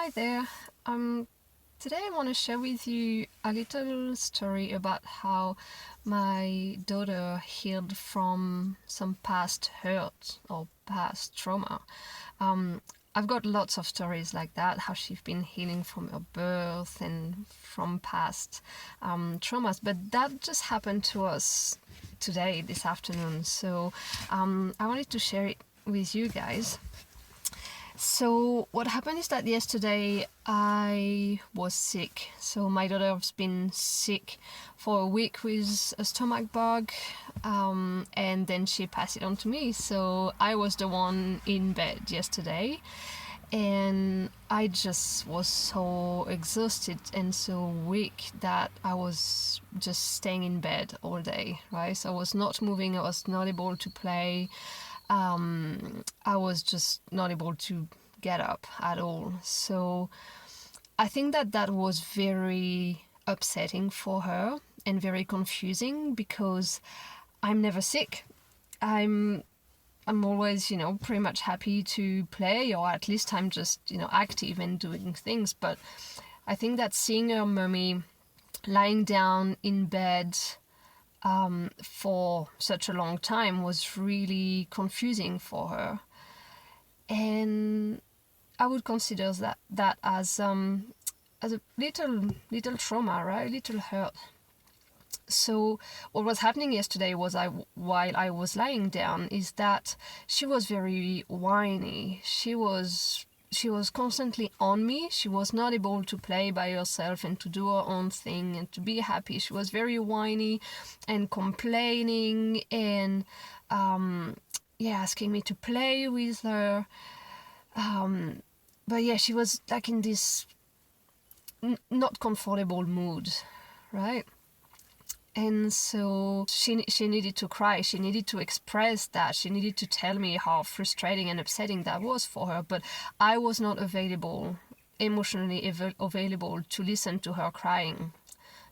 Hi there. Today I want to share with you a little story about how my daughter healed from some past hurt or past trauma. I've got lots of stories like that, how she's been healing from her birth and from past traumas, but that just happened to us today, this afternoon. So I wanted to share it with you guys. So what happened is that yesterday I was sick. So my daughter's been sick for a week with a stomach bug, and then she passed it on to me. So I was the one in bed yesterday, and I just was so exhausted and so weak that I was just staying in bed all day, right? So I was not moving, I was not able to play. I was just not able to get up at all. So I think that was very upsetting for her and very confusing because I'm never sick. I'm always, pretty much happy to play, or at least I'm just, active and doing things. But I think that seeing her mummy lying down in bed for such a long time was really confusing for her, and I would consider that as a little trauma, right? A little hurt. So what was happening yesterday was while I was lying down is that she was very whiny. She was constantly on me. She was not able to play by herself and to do her own thing and to be happy. She was very whiny and complaining and asking me to play with her. But yeah, she was like in this not comfortable mood, right? And so she needed to cry. She needed to express that. She needed to tell me how frustrating and upsetting that was for her. But I was not emotionally available to listen to her crying.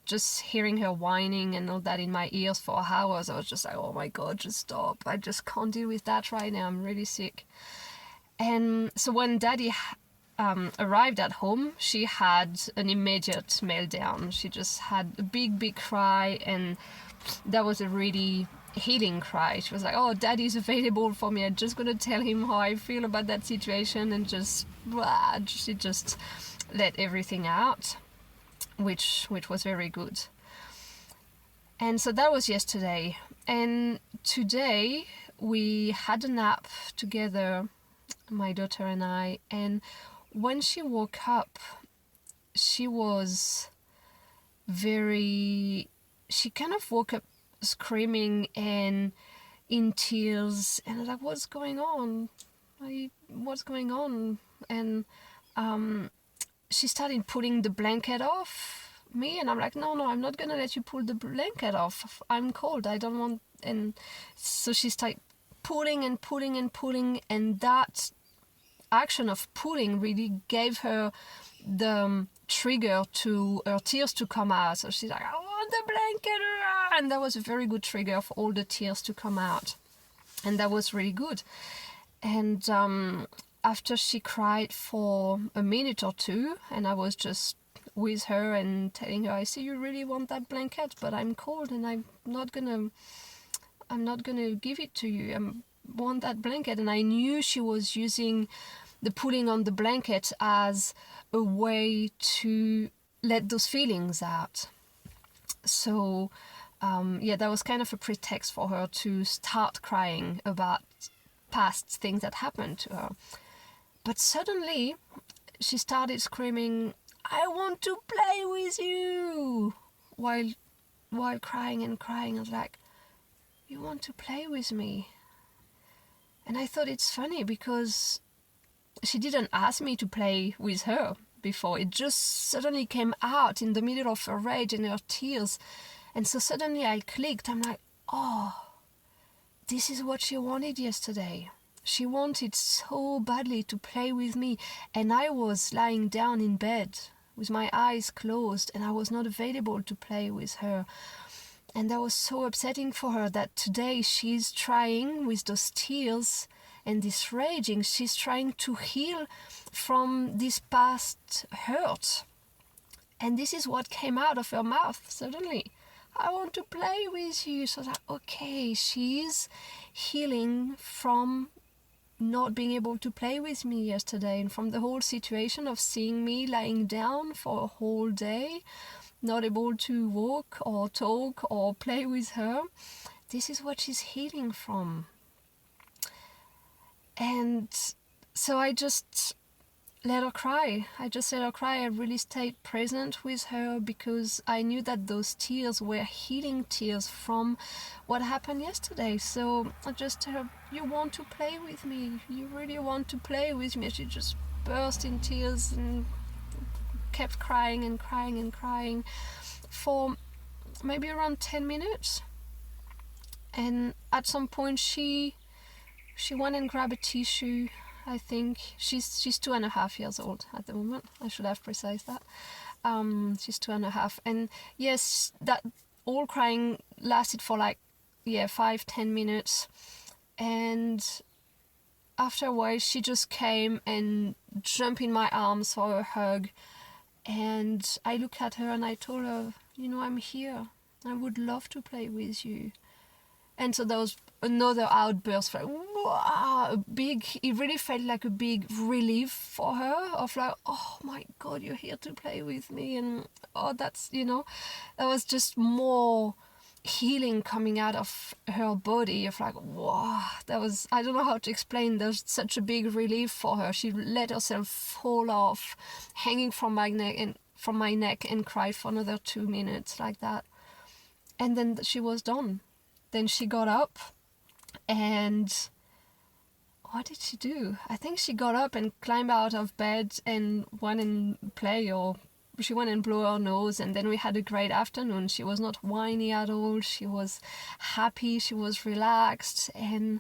Just hearing her whining and all that in my ears for hours, I was just like, oh my God, just stop. I just can't deal with that right now. I'm really sick. And so when Daddy arrived at home, she had an immediate meltdown. She just had a big cry, and that was a really healing cry. She was like, oh, Daddy's available for me. I'm just gonna tell him how I feel about that situation, and she just let everything out, which was very good. And so that was yesterday. And today we had a nap together, my daughter and I, and when she woke up, she kind of woke up screaming and in tears, and I was like, what's going on? And she started pulling the blanket off me, and I'm like, no, I'm not gonna let you pull the blanket off. I'm cold, I don't want. And so she started pulling, and that action of pulling really gave her the trigger to her tears to come out. So she's like, I want the blanket, and that was a very good trigger for all the tears to come out, and that was really good. And after she cried for a minute or two, and I was just with her and telling her, I see you really want that blanket, but I'm cold and I'm not gonna give it to you. I want that blanket. And I knew she was using the pulling on the blanket as a way to let those feelings out. So that was kind of a pretext for her to start crying about past things that happened to her. But suddenly she started screaming, I want to play with you, while crying. I was like, you want to play with me? And I thought it's funny because she didn't ask me to play with her before. It just suddenly came out in the middle of her rage and her tears. And so suddenly I clicked. I'm like, oh, this is what she wanted yesterday. She wanted so badly to play with me, and I was lying down in bed with my eyes closed, and I was not available to play with her. And that was so upsetting for her that today she's trying with those tears and this raging. She's trying to heal from this past hurt. And this is what came out of her mouth suddenly. I want to play with you. So that, okay, she's healing from not being able to play with me yesterday, and from the whole situation of seeing me lying down for a whole day, not able to walk or talk or play with her. This is what she's healing from. And so I just let her cry. I really stayed present with her because I knew that those tears were healing tears from what happened yesterday. So I just told her, you want to play with me? You really want to play with me? She just burst in tears and kept crying and crying and crying for maybe around 10 minutes. And at some point she went and grabbed a tissue. I think she's 2.5 years old at the moment. I should have precise that. She's 2.5, and yes, that all crying lasted for 5-10 minutes, and after a while she just came and jumped in my arms for a hug, and I looked at her and I told her, I'm here. I would love to play with you. And so there was another outburst, it really felt like a big relief for her, of oh my God, you're here to play with me. And that's, that was just more healing coming out of her body, of wow, that was, I don't know how to explain, there's such a big relief for her. She let herself fall off, hanging from my neck and cried for another 2 minutes like that. And then she was done. Then she got up, and what did she do? I think she got up and climbed out of bed and went and play, or she went and blew her nose, and then we had a great afternoon. She was not whiny at all. She was happy. She was relaxed. And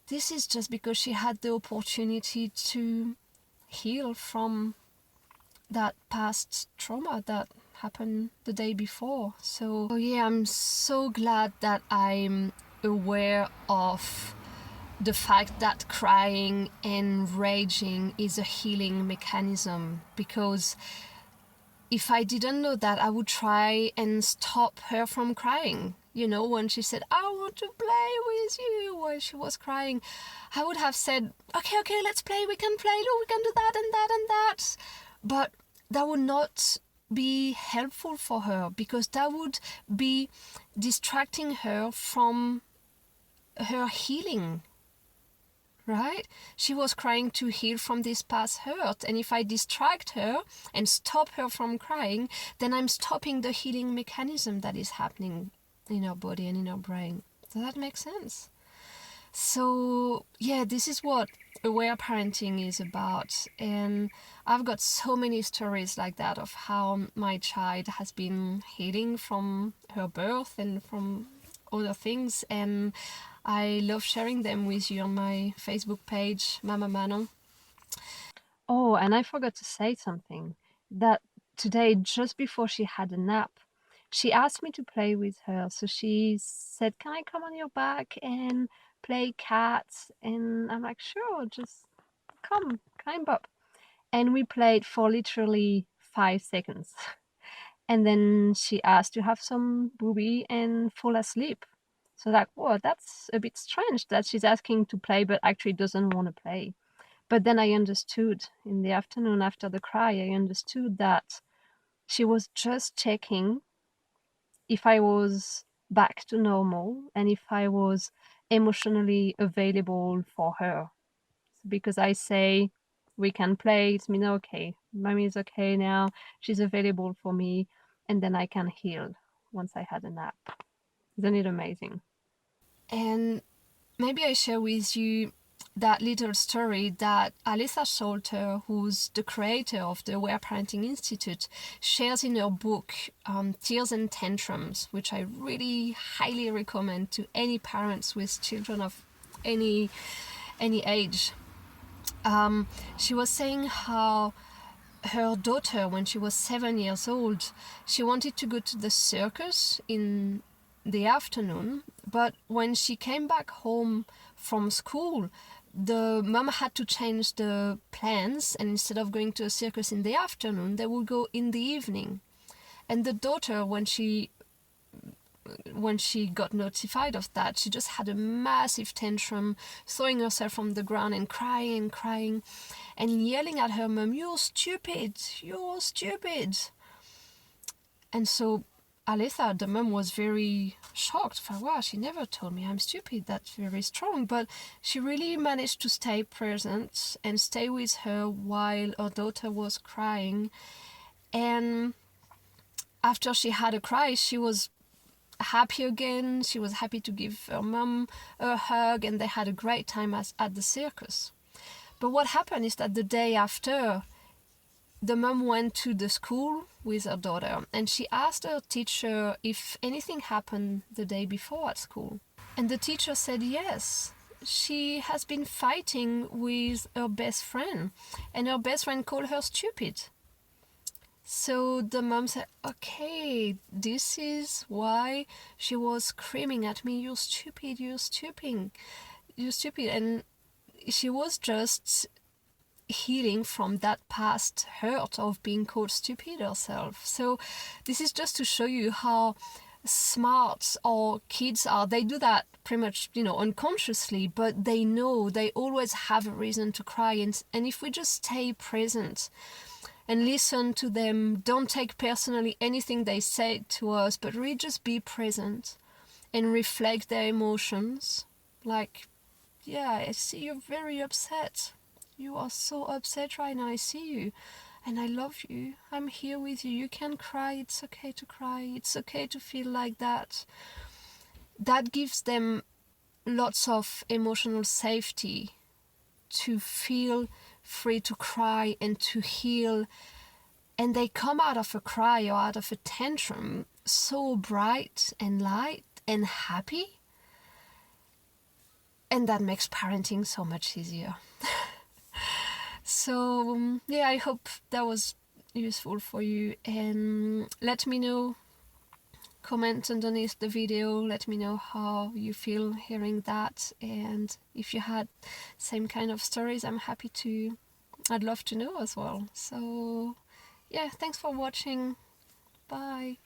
this is just because she had the opportunity to heal from that past trauma that happened the day before. So yeah, I'm so glad that I'm aware of the fact that crying and raging is a healing mechanism, because if I didn't know that, I would try and stop her from crying. When she said, I want to play with you, while she was crying, I would have said, okay, let's play, we can play, look, we can do that and that and that. But that would not be helpful for her, because that would be distracting her from her healing, right? She was crying to heal from this past hurt, and if I distract her and stop her from crying, then I'm stopping the healing mechanism that is happening in her body and in her brain. Does that make sense? So yeah, this is what aware parenting is about, and I've got so many stories like that of how my child has been healing from her birth and from other things, and I love sharing them with you on my Facebook page, Mama Manon. Oh, and I forgot to say something, that today, just before she had a nap, she asked me to play with her. So she said, can I come on your back and play cats? And I'm like, sure, just climb up. And we played for literally 5 seconds. And then she asked to have some booby and fall asleep. So whoa, that's a bit strange that she's asking to play but actually doesn't want to play. But then I understood in the afternoon after the cry, I understood that she was just checking if I was back to normal and if I was emotionally available for her. Because I say, we can play, it's mean, okay, mommy is okay now, she's available for me, and then I can heal once I had a nap. Isn't it amazing? And maybe I share with you that little story that Alyssa Salter, who's the creator of the Aware Parenting Institute, shares in her book, Tears and Tantrums, which I really highly recommend to any parents with children of any age. She was saying how her daughter, when she was 7 years old, she wanted to go to the circus in the afternoon, but when she came back home from school, the mom had to change the plans, and instead of going to a circus in the afternoon, they would go in the evening. And the daughter, when she got notified of that, she just had a massive tantrum, throwing herself from the ground and crying and yelling at her mom, "You're stupid, you're stupid." And so Aletha, the mom, was very shocked. For, wow, she never told me I'm stupid. That's very strong. But she really managed to stay present and stay with her while her daughter was crying. And after she had a cry, she was happy again. She was happy to give her mom a hug, and they had a great time at the circus. But what happened is that the day after, the mom went to the school with her daughter, and she asked her teacher if anything happened the day before at school. And the teacher said yes. She has been fighting with her best friend, and her best friend called her stupid. So the mom said, okay, this is why she was screaming at me, "You're stupid, you're stupid, you're stupid." And she was just healing from that past hurt of being called stupid herself. So this is just to show you how smart our kids are. They do that pretty much, unconsciously, but they know they always have a reason to cry. And if we just stay present and listen to them, don't take personally anything they say to us, but really just be present and reflect their emotions. Like, yeah, I see you're very upset. You are so upset right now. I see you. And I love you. I'm here with you. You can cry. It's okay to cry. It's okay to feel like that. That gives them lots of emotional safety to feel free to cry and to heal. And they come out of a cry or out of a tantrum so bright and light and happy. And that makes parenting so much easier. So, yeah, I hope that was useful for you. And let me know, comment underneath the video, let me know how you feel hearing that. And if you had same kind of stories, I'd love to know as well. So, yeah, thanks for watching. Bye.